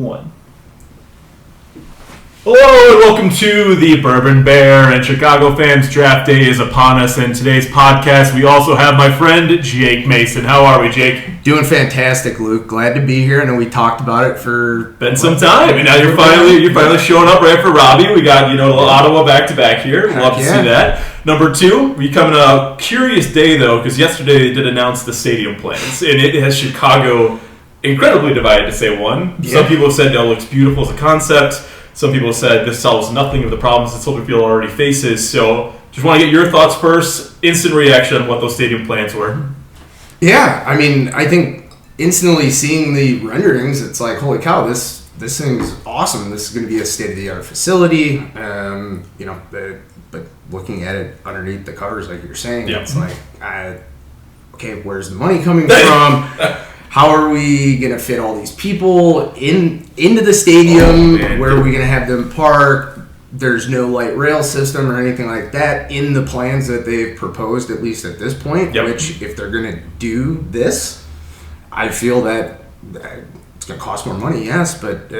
One. Hello and welcome to the Bourbon Bear and Chicago Fans Draft Day is upon us. In today's podcast, we also have my friend Jake Mason. How are we, Jake? Doing fantastic, Luke. Glad to be here. I know we talked about it for been some time, and now you're finally showing up right for Robbie. We got Ottawa back to back here. Love to see that. Number two, we come in a curious day though, because yesterday they did announce the stadium plans, and it has Chicago incredibly divided to say one. Yeah. Some people have said it looks beautiful as a concept. Some people have said this solves nothing of the problems that Soldier Field already faces. So just want to get your thoughts first. Instant reaction on what those stadium plans were. Yeah, I mean, I think instantly seeing the renderings, it's like, holy cow, this thing's awesome. This is going to be a state-of-the-art facility. But looking at it underneath the covers, like you're saying, yep. It's like, okay, where's the money coming from? How are we going to fit all these people into the stadium? Where are we going to have them park? There's no light rail system or anything like that in the plans that they've proposed, at least at this point, yep. Which if they're going to do this, I feel that it's going to cost more money, yes, but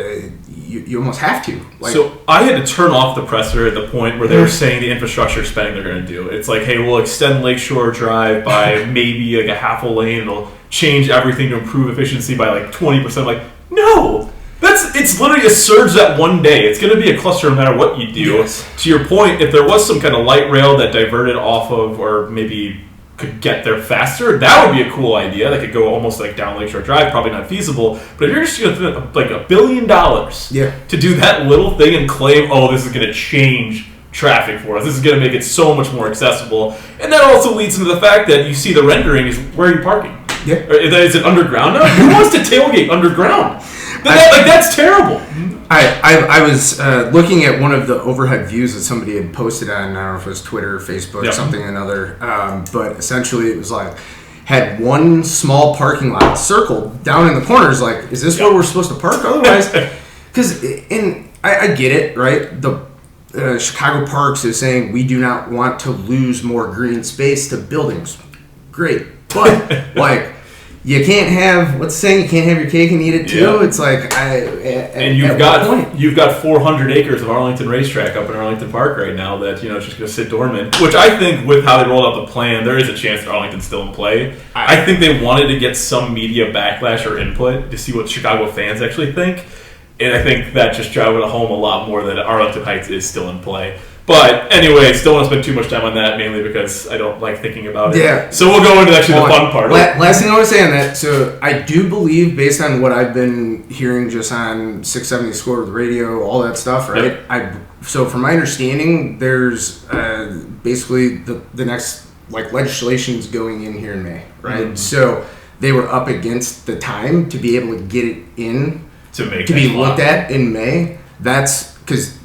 you almost have to. So I had to turn off the presser at the point where they were saying the infrastructure spending they're going to do. It's like, hey, we'll extend Lakeshore Drive by maybe like a half a lane. It'll change everything to improve efficiency by like 20%. Like, no! It's literally a surge that one day. It's going to be a cluster no matter what you do. Yes. To your point, if there was some kind of light rail that diverted off of or maybe could get there faster, that would be a cool idea. That could go almost like down Lakeshore Drive, probably not feasible. But if you're just going to like $1 billion to do that little thing and claim, oh, this is going to change traffic for us, this is going to make it so much more accessible. And that also leads into the fact that you see the rendering is, where are you parking? Yeah. Is it underground now? Who wants to tailgate underground? That's terrible. I was looking at one of the overhead views that somebody had posted on, I don't know if it was Twitter, Facebook, yep. Something or another, but essentially it was like, had one small parking lot circled down in the corners, like, is this yep. where we're supposed to park? Otherwise, because I get it, right? The Chicago Parks is saying we do not want to lose more green space to buildings. Great. But, like, you can't have, what's the saying? You can't have your cake and eat it too. Yeah. It's like, you've got 400 acres of Arlington Racetrack up in Arlington Park right now that it's just going to sit dormant. Which I think, with how they rolled out the plan, there is a chance that Arlington's still in play. I think they wanted to get some media backlash or input to see what Chicago fans actually think, and I think that just drove it home a lot more that Arlington Heights is still in play. But anyway, still want to spend too much time on that, mainly because I don't like thinking about it. Yeah. So we'll go into actually the fun part. Last thing I want to say on that, so I do believe, based on what I've been hearing just on 670 Score with the radio, all that stuff, right? Yep. So from my understanding, there's basically the next legislation's going in here in May, right? Mm-hmm. So they were up against the time to be able to get it in to be looked at in May. That's because,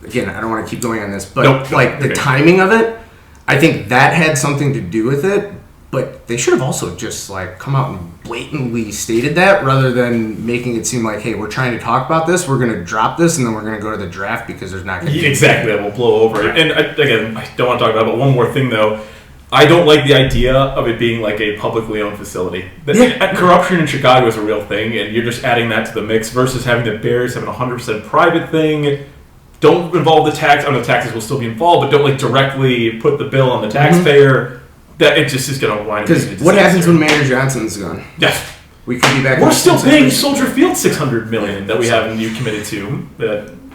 again, I don't want to keep going on this, but the timing of it, I think that had something to do with it, but they should have also just come out and blatantly stated that rather than making it seem like, hey, we're trying to talk about this, we're going to drop this, and then we're going to go to the draft because there's not going to be exactly, that will blow over. And again, I don't want to talk about it, but one more thing though, I don't like the idea of it being like a publicly owned facility. Corruption in Chicago is a real thing, and you're just adding that to the mix versus having the Bears having a 100% private thing. Don't involve the tax. I know the taxes will still be involved, but don't directly put the bill on the taxpayer. Mm-hmm. That it just is going to wind up. Because what happens when Manager Johnson's gone? Yes, we could be back. We're still paying Soldier Field $600 million that we haven't committed to.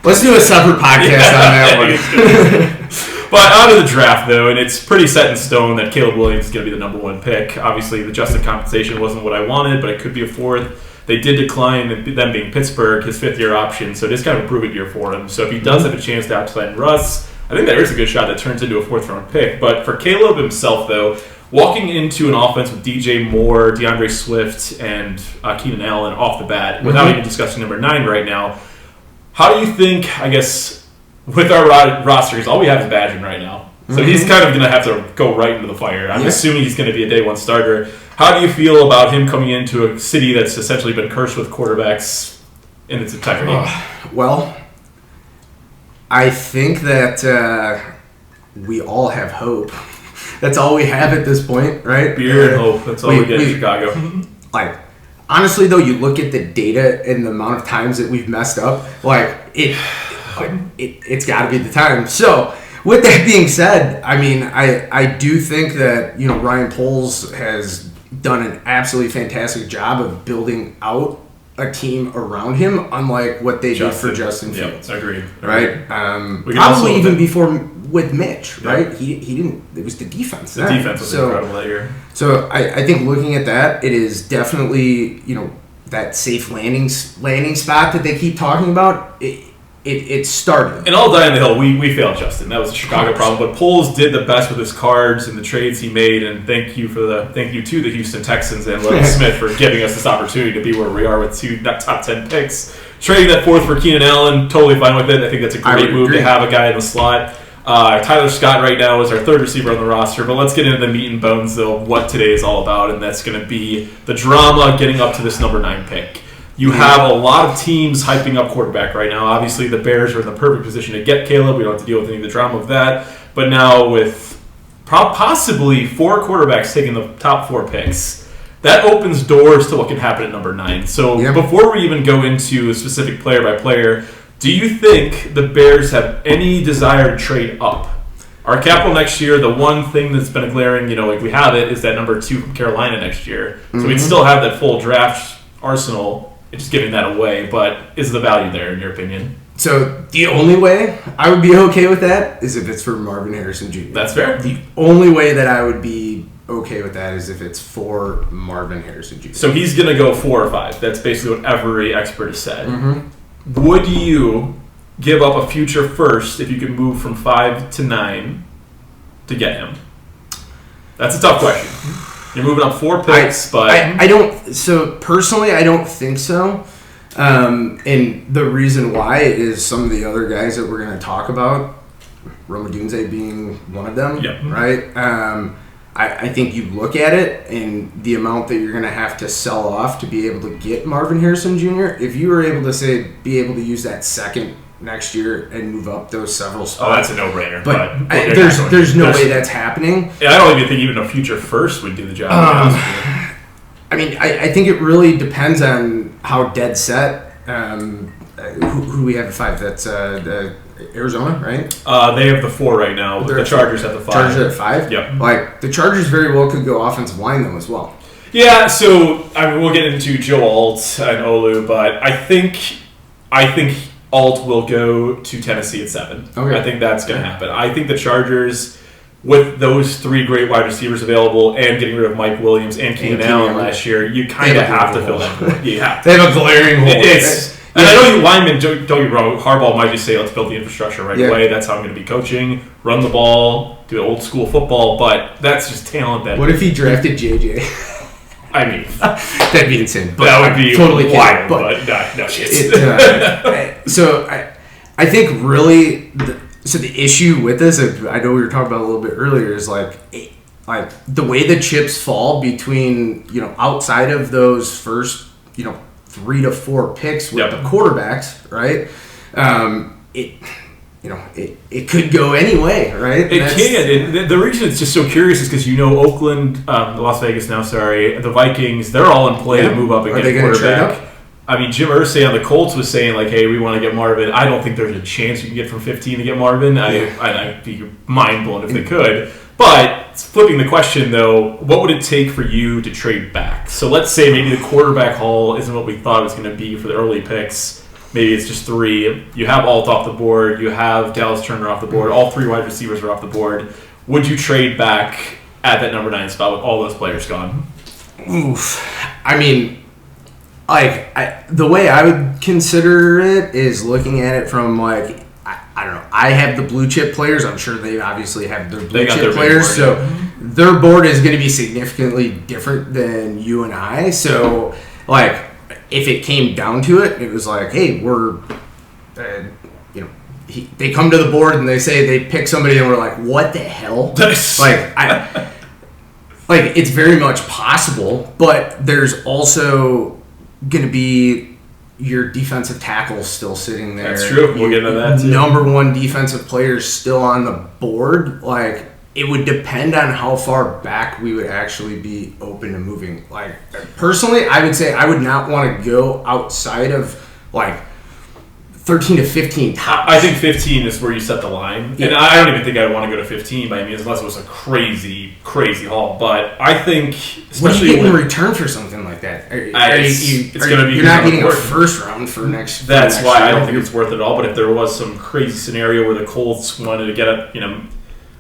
Let's do a separate podcast on that one. But out of the draft, though, and it's pretty set in stone that Caleb Williams is going to be the number one pick. Obviously, the adjusted compensation wasn't what I wanted, but it could be a fourth. They did decline, them being Pittsburgh, his fifth-year option, so it is kind of a prove-it year for him. So if he does have a chance to outsign Russ, I think there is a good shot that turns into a fourth-round pick. But for Caleb himself, though, walking into an offense with DJ Moore, DeAndre Swift, and Keenan Allen off the bat, without even discussing number 9 right now, how do you think, I guess, with our rosters, all we have is Badgin right now. So he's kind of going to have to go right into the fire. I'm assuming he's going to be a day one starter. How do you feel about him coming into a city that's essentially been cursed with quarterbacks in its entirety? Well, I think that we all have hope. That's all we have at this point, right? Beer and hope. That's all we get in Chicago. honestly, though, you look at the data and the amount of times that we've messed up, like, it's got to be the time. So, with that being said, I mean, I do think that, Ryan Poles has done an absolutely fantastic job of building out a team around him, unlike what they did for Justin Fields. Yeah, agreed. Right? Probably even before with Mitch, right? He didn't. It was the defense. The defense was incredible that year. So I think looking at that, it is definitely that safe landing spot that they keep talking about. It started. And all die on the hill, we failed Justin. That was a Chicago problem. But Poles did the best with his cards and the trades he made. And thank you to the Houston Texans and Lenny Smith for giving us this opportunity to be where we are with 2 top 10 picks. Trading that 4th for Keenan Allen, totally fine with it. I think that's a great move to have a guy in the slot. Tyler Scott right now is our 3rd receiver on the roster. But let's get into the meat and bones of what today is all about. And that's going to be the drama getting up to this number 9 pick. You have a lot of teams hyping up quarterback right now. Obviously, the Bears are in the perfect position to get Caleb. We don't have to deal with any of the drama of that. But now with possibly 4 quarterbacks taking the top 4 picks, that opens doors to what can happen at number 9. So before we even go into a specific player by player, do you think the Bears have any desire to trade up? Our capital next year, the one thing that's been a glaring, like we have it, is that number 2 from Carolina next year. So we'd still have that full draft arsenal. Just giving that away, but is the value there in your opinion? So the only way I would be okay with that is if it's for Marvin Harrison Jr. That's fair. The only way that I would be okay with that is if it's for Marvin Harrison Jr. So he's going to go 4 or 5. That's basically what every expert has said. Mm-hmm. Would you give up a future first if you could move from 5 to 9 to get him? That's a tough question. You're moving up 4 picks, but I don't. So personally, I don't think so. And the reason why is some of the other guys that we're going to talk about, Rome Odunze being one of them, right? I think you look at it and the amount that you're going to have to sell off to be able to get Marvin Harrison Jr. If you were able to be able to use that second next year and move up those several spots. Oh, that's a no-brainer. But there's no way that's happening. Yeah, I don't even think even a future first would do the job. I mean, I think it really depends on how dead set who we have at 5. That's the Arizona, right? They have the 4 right now. The Chargers have the 5. Chargers at 5? Yep. Like, the Chargers very well could go offensive line, though, as well. Yeah, so, I mean, we'll get into Joe Alt and Olu, but I think Alt will go to Tennessee at 7. Okay. I think that's going to happen. I think the Chargers, with those 3 great wide receivers available and getting rid of Mike Williams and Keenan Allen last year, you kind of have to fill that void. You have to. They have a glaring hole. And I know you linemen, don't get me wrong, Harbaugh might just say, let's build the infrastructure right away. That's how I'm going to be coaching. Run the ball, do old school football, but that's just talent. What if he drafted JJ? I mean, that'd be insane. But that would be totally wild, but no shit. So I think really, the issue with this, I know we were talking about a little bit earlier, is like the way the chips fall between outside of those first 3 to 4 picks with the quarterbacks, right? It could go any way, right? It can. And the reason it's just so curious is because Oakland, Las Vegas now, the Vikings, they're all in play to move up and get a quarterback. I mean, Jim Irsay on the Colts was saying, like, hey, we want to get Marvin. I don't think there's a chance you can get from 15 to get Marvin. I'd be mind blown if they could. But flipping the question, though, what would it take for you to trade back? So let's say maybe the quarterback haul isn't what we thought it was going to be for the early picks. Maybe it's just 3. You have Alt off the board. You have Dallas Turner off the board. All 3 wide receivers are off the board. Would you trade back at that number 9 spot with all those players gone? Oof. I mean, the way I would consider it is looking at it from, like, I don't know. I have the blue chip players. I'm sure they obviously have their blue chip players. So their board is going to be significantly different than you and I. So, like, if it came down to it, it was like, hey, we're, they come to the board and they say they pick somebody and we're like, what the hell? It's very much possible, but there's also going to be your defensive tackle still sitting there. That's true. We'll get into that too. Number 1 defensive player still on the board. Like, it would depend on how far back we would actually be open to moving. Like, personally, I would say I would not want to go outside of, like, 13 to 15 tops. I think 15 is where you set the line. Yeah. And I don't even think I'd want to go to 15 by any means, unless it was a crazy, crazy haul. But I think, especially what do you get in return for something like that? You're not getting a first round for next. That's next why year. I don't think it's worth it at all. But if there was some crazy scenario where the Colts wanted to get a,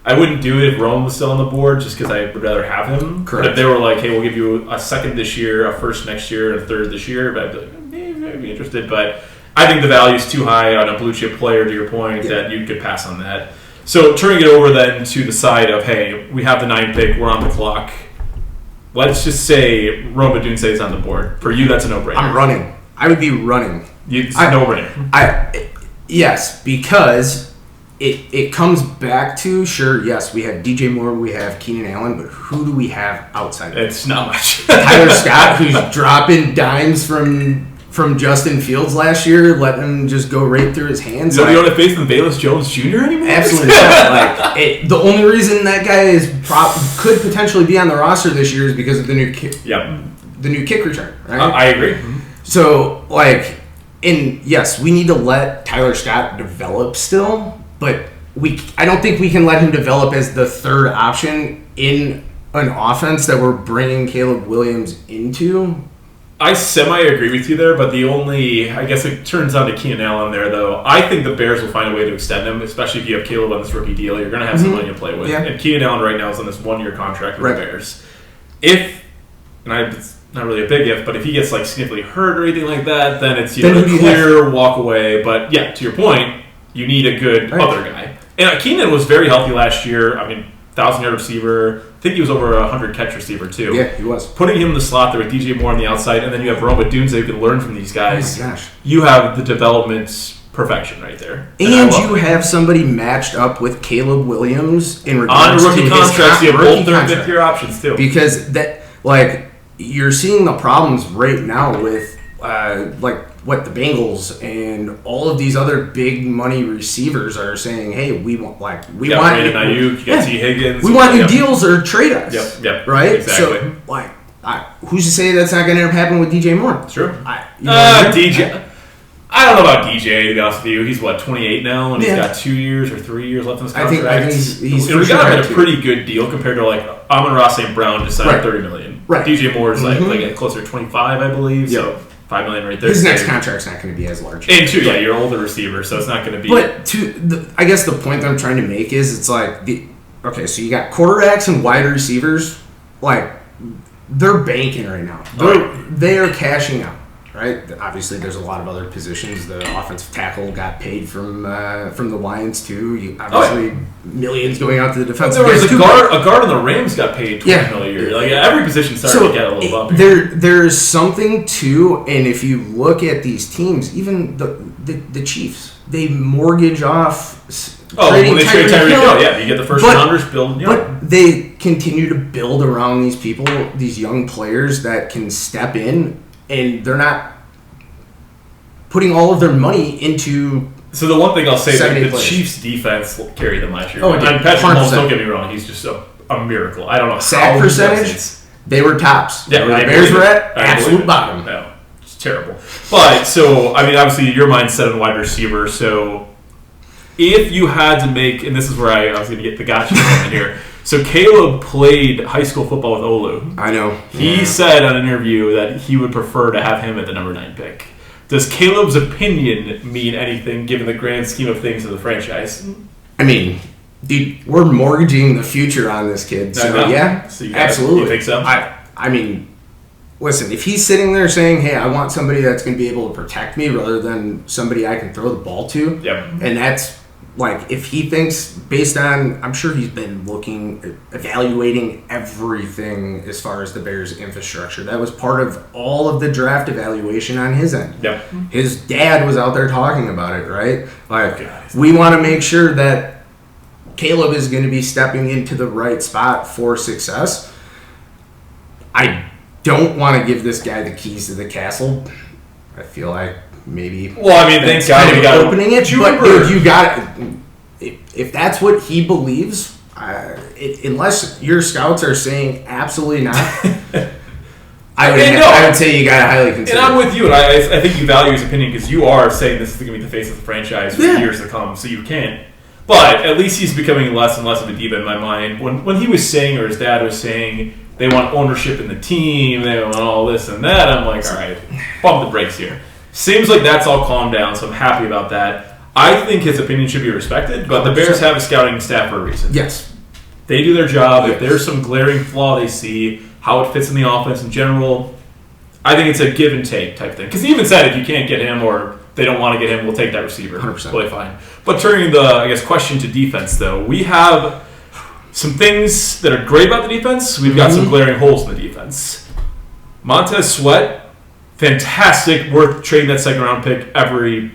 I wouldn't do it if Rome was still on the board, just because I would rather have him. Correct. But if they were like, hey, we'll give you a second this year, a first next year, and a third this year, but I'd be like, maybe I'd be interested. But I think the value is too high on a blue chip player, to your point, that you could pass on that. So turning it over then to the side of, hey, we have the 9th pick, we're on the clock. Let's just say Rome Odunze is on the board. For you, that's a no-brainer. I'm running. I would be running. It's a no-brainer. Yes, because it comes back to, sure, yes, we have DJ Moore, we have Keenan Allen, but who do we have outside? It's not much. Tyler Scott, who's dropping dimes from Justin Fields last year, letting him just go right through his hands. So you want to face the Bayless Jones Jr. anymore? Absolutely not. The only reason that guy could potentially be on the roster this year is because of the new kick return. Right? I agree. So, and yes, we need to let Tyler Scott develop still, but I don't think we can let him develop as the third option in an offense that we're bringing Caleb Williams into. I semi-agree with you there, but I guess it turns down to Keenan Allen there, though. I think the Bears will find a way to extend him, especially if you have Caleb on this rookie deal. You're going to have some money to play with. Yeah. And Keenan Allen right now is on this 1-year contract with the Bears. It's not really a big if, but if he gets significantly hurt or anything like that, then it's a clear walk away. But yeah, to your point, you need a good other guy. And Keenan was very healthy last year. 1,000-yard receiver. I think he was over 100-catch receiver, too. Yeah, he was. Putting him in the slot there with DJ Moore on the outside, and then you have Rome Odunze who can learn from these guys. Oh, my gosh. You have the development perfection right there. And you have somebody matched up with Caleb Williams in regards to rookie contracts. You have both their 5th-year options, too. Because, you're seeing the problems right now with, the Bengals and all of these other big money receivers are saying, hey, we want Brandon Ayuk, you got T. Higgins. We want new deals or trade us. Yep. Right? Exactly. So, who's to say that's not going to happen with DJ Moore? It's true. DJ. I don't know about DJ, to be honest with you. He's, 28 now, and he's got 2 years or 3 years left in his contract. I think he's we got him at a pretty good deal compared to, Amon-Ra St. Brown just signed $30 million. Right. DJ Moore is, closer to 25, I believe, so $5 million right there. His next contract's not going to be as large. And two, you're an older receiver, so it's not going to be. But I guess the point that I'm trying to make is it's so you got quarterbacks and wide receivers, they're banking right now. They are cashing out, right? Obviously, there's a lot of other positions. The offensive tackle got paid from the Lions too. Millions going out to the defensive. There was a guard on the Rams got paid $20 million a year. Every position started to get a little bump. There's something too, and if you look at these teams, even the Chiefs, they mortgage off. When they trade Tyreek Hill, you get the first rounders build. But they continue to build around these people, these young players that can step in, and they're not putting all of their money into. So the one thing I'll say that the Chiefs' defense carried them last year. And Patrick Mahomes, don't get me wrong, he's just a miracle. I don't know sack percentage. They were tops. Yeah, the Bears were at absolute bottom. No, it's terrible. But obviously your mind's set on wide receiver. So if you had to make, and this is where I was going to get the gotcha moment here. So Caleb played high school football with Olu. I know. He said on an interview that he would prefer to have him at the number 9 pick. Does Caleb's opinion mean anything given the grand scheme of things of the franchise? Dude, we're mortgaging the future on this kid. So absolutely. You think so? Listen, if he's sitting there saying, hey, I want somebody that's going to be able to protect me rather than somebody I can throw the ball to. Yep. And that's, if he thinks based on, I'm sure he's been evaluating everything as far as the Bears' infrastructure. That was part of all of the draft evaluation on his end. Yep. His dad was out there talking about it, right? We want to make sure that Caleb is going to be stepping into the right spot for success. I don't want to give this guy the keys to the castle. I feel like maybe. Well, thank God we got opening it. But dude, you got it. If that's what he believes, unless your scouts are saying absolutely not, I would say you got to highly consider. And I'm with you, and I think you value his opinion because you are saying this is going to be the face of the franchise for years to come, so you can't. But at least he's becoming less and less of a diva in my mind. When he was saying, or his dad was saying, they want ownership in the team, they want all this and that, I'm like, all right, bump the brakes here. Seems like that's all calmed down, so I'm happy about that. I think his opinion should be respected, but the Bears have a scouting staff for a reason. Yes. They do their job. If there's some glaring flaw they see, how it fits in the offense in general, I think it's a give and take type thing. Because he even said if you can't get him or they don't want to get him, we'll take that receiver. 100%. Totally fine. But turning the, question to defense, though, we have some things that are great about the defense. We've got some glaring holes in the defense. Montez Sweat, fantastic, worth trading that second-round pick every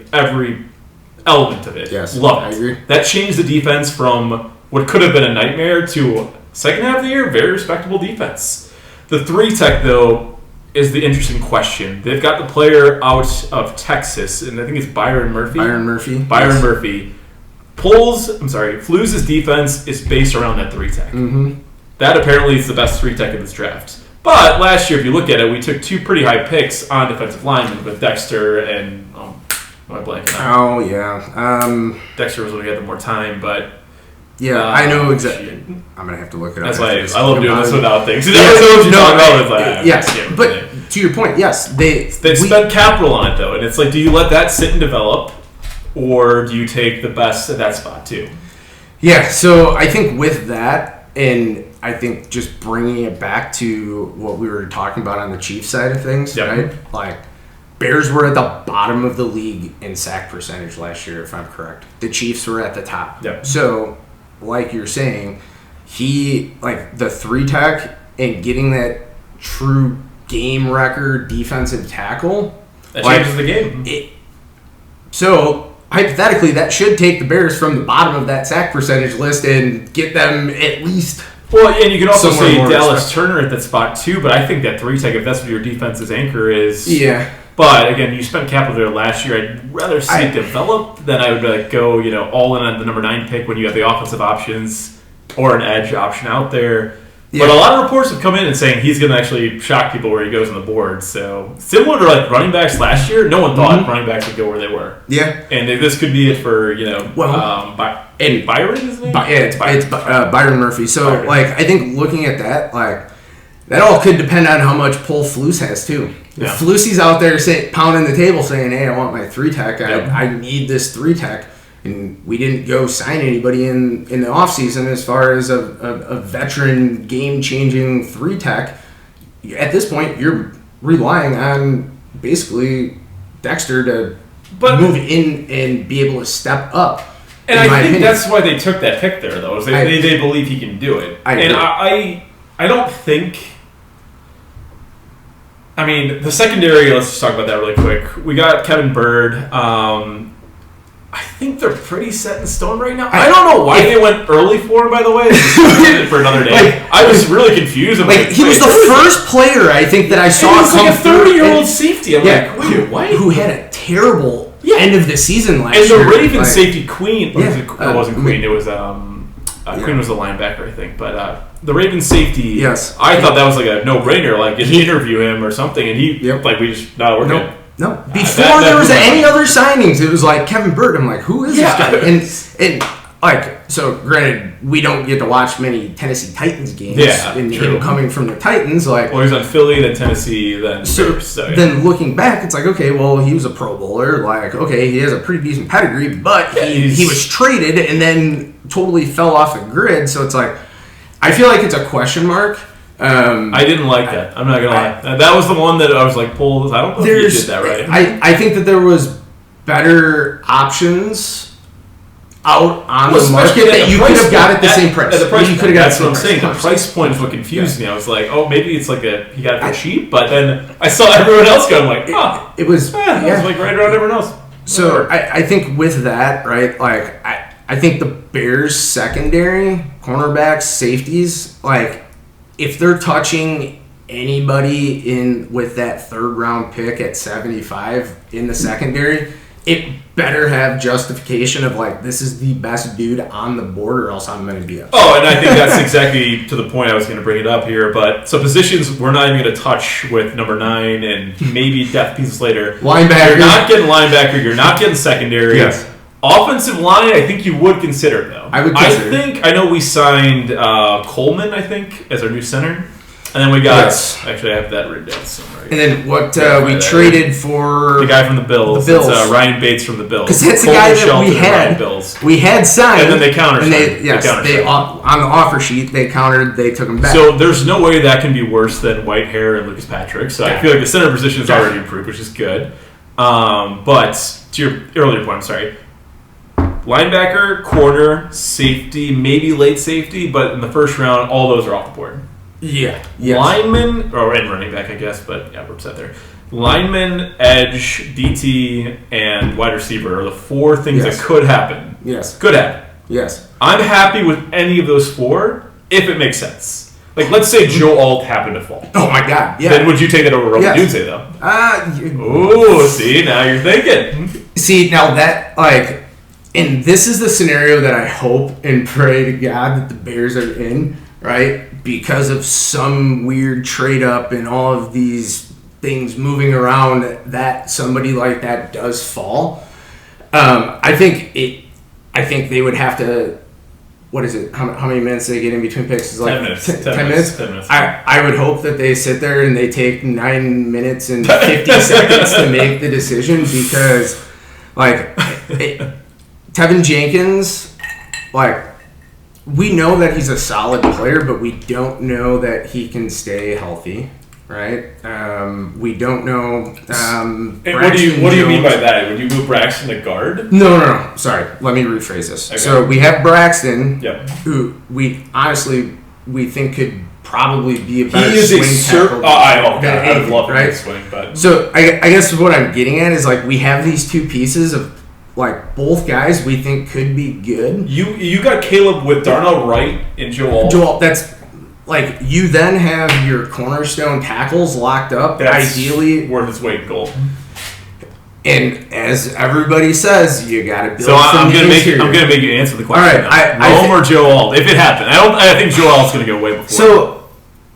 element of it. Yes, love it. I agree. That changed the defense from what could have been a nightmare to second half of the year, very respectable defense. The 3 tech, though, is the interesting question. They've got the player out of Texas, and I think it's Byron Murphy. Murphy. Flus' defense is based around that 3 tech. Mm-hmm. That apparently is the best 3 tech in this draft. But last year, if you look at it, we took 2 pretty high picks on defensive linemen with Dexter and am I blanking out? Oh yeah. Dexter was when we had the more time, but yeah, I know exactly. I'm gonna have to look it up. That's why I love doing this without things. Yes, but to your point, yes, they spent capital on it though, and it's like, do you let that sit and develop, or do you take the best at that spot too? Yeah, so I think with that, and I think just bringing it back to what we were talking about on the Chiefs side of things, right? Like, Bears were at the bottom of the league in sack percentage last year, if I'm correct. The Chiefs were at the top. Yep. So, like you're saying, the 3 tech and getting that true game record defensive tackle. That changes the game. So, hypothetically, that should take the Bears from the bottom of that sack percentage list and get them at least. Well, and you can also say Dallas Turner at that spot too, but I think that 3 tech, if that's what your defense's anchor is. Yeah. But again, you spent capital there last year. I'd rather see it develop than I would go, all in on the number 9 pick when you have the offensive options or an edge option out there. Yeah. But a lot of reports have come in and saying he's going to actually shock people where he goes on the board. So similar to running backs last year, no one thought running backs would go where they were. Yeah, and this could be it for and Byron is his name? It's Byron Murphy. So I think looking at that, that all could depend on how much pull Flus has too. Yeah. If Flusy's out there pounding the table saying, "Hey, I want my 3 tech. I need this 3 tech," and we didn't go sign anybody in the offseason as far as a veteran game changing 3 tech. At this point, you're relying on basically Dexter to move in and be able to step up. And I think that's why they took that pick there, though. Is they believe he can do it. I don't think. I mean, the secondary, let's just talk about that really quick. We got Kevin Bird. I think they're pretty set in stone right now. I don't know why they went early for him, by the way. This is for another day. I was really confused. He was the first player, I think, that I saw come through. He was like a 30-year-old safety. I'm like, wait, what? Who had a terrible end of the season last year. And the Ravens safety Queen. It wasn't Queen. It was Queen was the linebacker, I think. But the Ravens safety, yes, I thought that was like a no-brainer. Interview him or something, and he we just we're good. No, before there was any other signings, it was like Kevin Bird. I'm like, who is this guy? And so granted, we don't get to watch many Tennessee Titans games. Yeah, and him coming from the Titans, he's on Philly, then Tennessee, then then looking back, it's like, okay, well, he was a Pro Bowler. He has a pretty decent pedigree, but he was traded and then totally fell off the grid. So it's like, I feel like it's a question mark. I didn't like that. I'm not gonna lie. That was the one that I was like, pull. I don't know if you did that right. I think that there was better options out on the market that you could have got at the same price. At the price, that's what I'm saying. The price point is what confused me. I was like, maybe it's like he got it for cheap, but then I saw everyone else go. I'm like, it was right around everyone else. So I think with that, right, I think the Bears secondary, cornerbacks, safeties, if they're touching anybody with that 3rd round pick at 75 in the secondary, it better have justification of like, this is the best dude on the board, or else I'm going to be upset. Oh, and I think that's exactly to the point I was going to bring it up here. But so positions we're not even going to touch with number 9 and maybe depth pieces later. Linebacker. You're not getting linebacker. You're not getting secondary. Yes. Offensive line, I think you would consider, though. I would consider. I know we signed Coleman, I think, as our new center. And then we got... Yes. Actually, I have that written down somewhere. And then what we traded for... The guy from the Bills. The Bills. It's Ryan Bates from the Bills. Because that's the guy that we had signed. And then they countered. And they on the offer sheet, they countered, they took him back. So there's no way that can be worse than Whitehair and Lucas Patrick. So I feel like the center position is already improved, which is good. But to your earlier point, I'm sorry. Linebacker, corner, safety, maybe late safety, but in the first round, all those are off the board. Yeah. Yes. Lineman, and running back, I guess, but yeah, we're upset there. Lineman, edge, DT, and wide receiver are the 4 things that could happen. Yes. Could happen. Yes. I'm happy with any of those 4 if it makes sense. Like, let's say Joe Alt happened to fall. Oh my God! Yeah. Then would you take that over Roman Dunze, though? Ooh, see, now you're thinking. See, now that, like, and this is the scenario that I hope and pray to God that the Bears are in, right? Because of some weird trade up and all of these things moving around, that somebody like that does fall. I think they would have to. What is it? How many minutes they get in between picks? Is like 10 minutes. 10 minutes. 10 minutes. I would hope that they sit there and they take 9 minutes and 50 seconds to make the decision, because, like, Tevin Jenkins, like, we know that he's a solid player, but we don't know that he can stay healthy, right? We don't know. What do you mean by that? Would you move Braxton to guard? No. Sorry, let me rephrase this. Okay. So we have Braxton, who we think could probably be a better swing tackle. I would love to swing, but so I guess what I'm getting at is, like, we have these 2 pieces of, like, both guys we think could be good. You got Caleb with Darnell Wright and Joe Alt. That's, like, you then have your cornerstone tackles locked up. That's ideally worth its weight in gold. And as everybody says, you got to build. So I'm gonna make you answer the question. All right, Rome or Joe Alt? If it happened, I think Joe Alt's gonna go way before. So.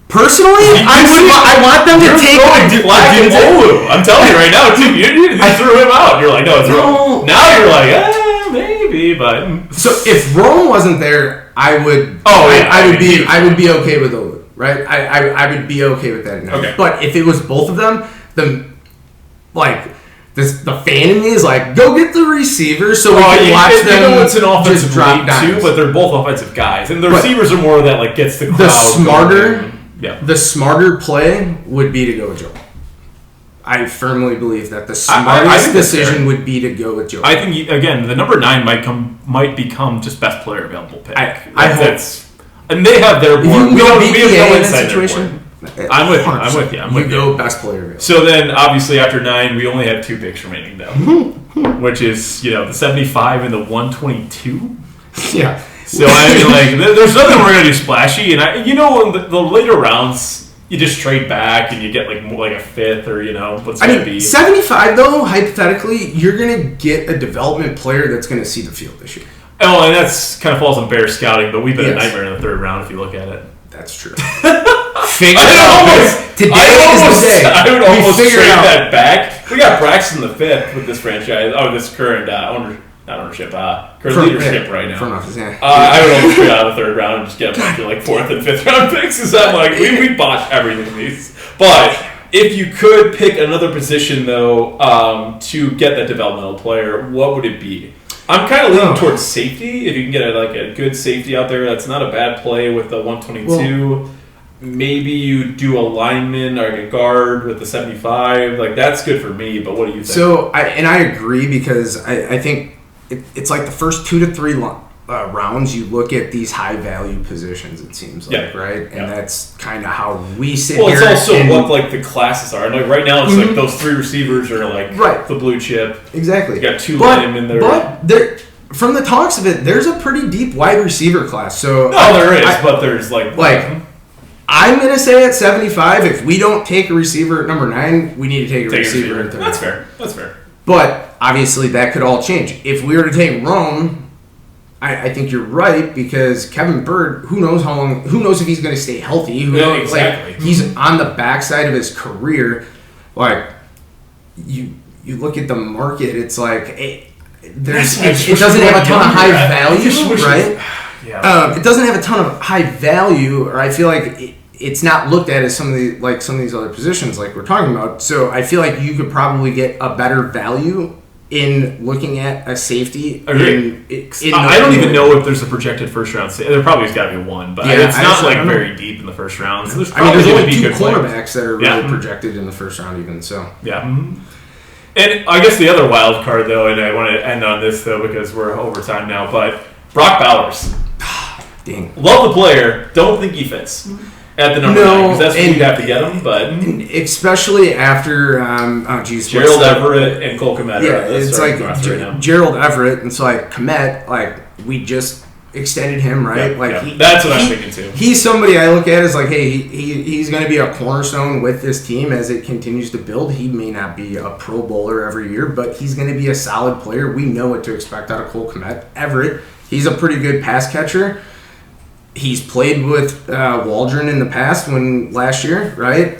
Personally, I want them to take Olu. I'm telling you right now, too. You threw him out. You're like, no, it's Rome. Now you're like, maybe, but so if Rome wasn't there, I would. I would be okay with Olu, right? I would be okay with that. Okay. But if it was both of them, the fan in me is like, go get the receiver so we can watch them. You know it's an offensive drop too, but they're both offensive guys, and the receivers are more that, like, gets the crowd. The smarter play would be to go with Joe. I firmly believe that the smartest decision would be to go with Joe. I think, again, the number 9 might become just best player available pick. I hope. And they have their board. We have no insight in that situation. I'm with you. You go best player available. So then, obviously, after 9, we only have 2 picks remaining, though, which is, the 75 and the 122. Yeah. So I mean, like, there's nothing we're gonna do splashy, and in the later rounds, you just trade back and you get like a 5th or what's gonna be 75 though. Hypothetically, you're gonna get a development player that's gonna see the field this year. Oh, and that's kind of falls on Bears scouting, but we've been a nightmare in the 3rd round if you look at it. That's true. Figure it out. I would almost trade that back. We got Braxton the 5th with this franchise. Oh, this current leadership right now. Front office, yeah. I would almost trade out of the 3rd round and just get a bunch of 4th and 5th round picks, because I'm like, we botched everything in these. But if you could pick another position, though, to get that developmental player, what would it be? I'm kind of leaning towards safety. If you can get a good safety out there, that's not a bad play with the 122. Maybe you do a lineman or a guard with the 75. Like, that's good for me, but what do you think? So, I agree, because I think it's like the first 2 to 3 rounds, you look at these high-value positions, it seems like, right? And that's kind of how we sit here. Well, it's also what, the classes are. And, right now, it's like those 3 receivers are, the blue chip. Exactly. You got 2 linemen there. But from the talks of it, there's a pretty deep wide receiver class. So there is, but there's, I'm going to say at 75, if we don't take a receiver at number 9, we need to take a receiver at 30. That's fair. But obviously that could all change. If we were to take Rome, I think you're right, because Kevin Bird, who knows how long, who knows if he's going to stay healthy? Who knows? Exactly. Like, he's on the backside of his career. Like, you look at the market, it's like it doesn't have a ton of high value, right? Yeah. It doesn't have a ton of high value, or I feel like it's not looked at as some of these other positions like we're talking about. So I feel like you could probably get a better value in looking at a safety. Agreed. I don't even know if there's a projected first round. There probably has got to be one, but it's not very deep in the first round. So there's only two cornerbacks that are really projected in the first round, even so. Yeah. Mm-hmm. And I guess the other wild card, though, and I want to end on this though because we're over time now, but Brock Bowers. Dang. Love the player. Don't think he fits at the number 9 because that's where you'd have to get him. But especially after Gerald Everett and Cole Kmet. Yeah, it's like Gerald Everett, and so like Kmet, like we just extended him, right? That's what I'm thinking too. He's somebody I look at as like, hey, he's going to be a cornerstone with this team as it continues to build. He may not be a Pro Bowler every year, but he's going to be a solid player. We know what to expect out of Cole Kmet. Everett, he's a pretty good pass catcher. He's played with Waldron in the past last year, right?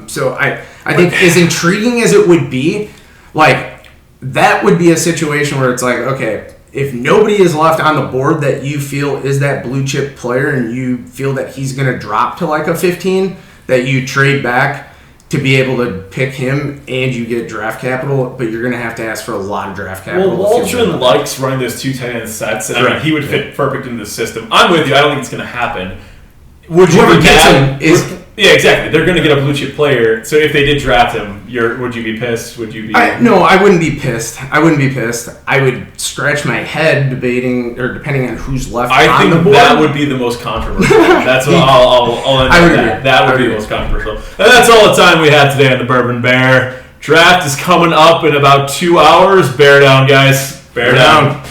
So I think as intriguing as it would be, like that would be a situation where it's like, okay, if nobody is left on the board that you feel is that blue chip player and you feel that he's going to drop to like a 15, that you trade back to be able to pick him and you get draft capital, but you're going to have to ask for a lot of draft capital. Well, Waldron likes running those 2 tight end sets, and I mean, he would fit perfect into the system. I'm with you. I don't think it's going to happen. Whoever gets him is... Yeah, exactly. They're going to get a blue chip player, so if they did draft him, would you be pissed? Would you be... No, I wouldn't be pissed. I would scratch my head depending on who's left on the board. That would be the most controversial. That's what I'll end with that. That would be the most controversial. And that's all the time we have today on the Bourbon Bear. Draft is coming up in about 2 hours. Bear down, guys. Bear down.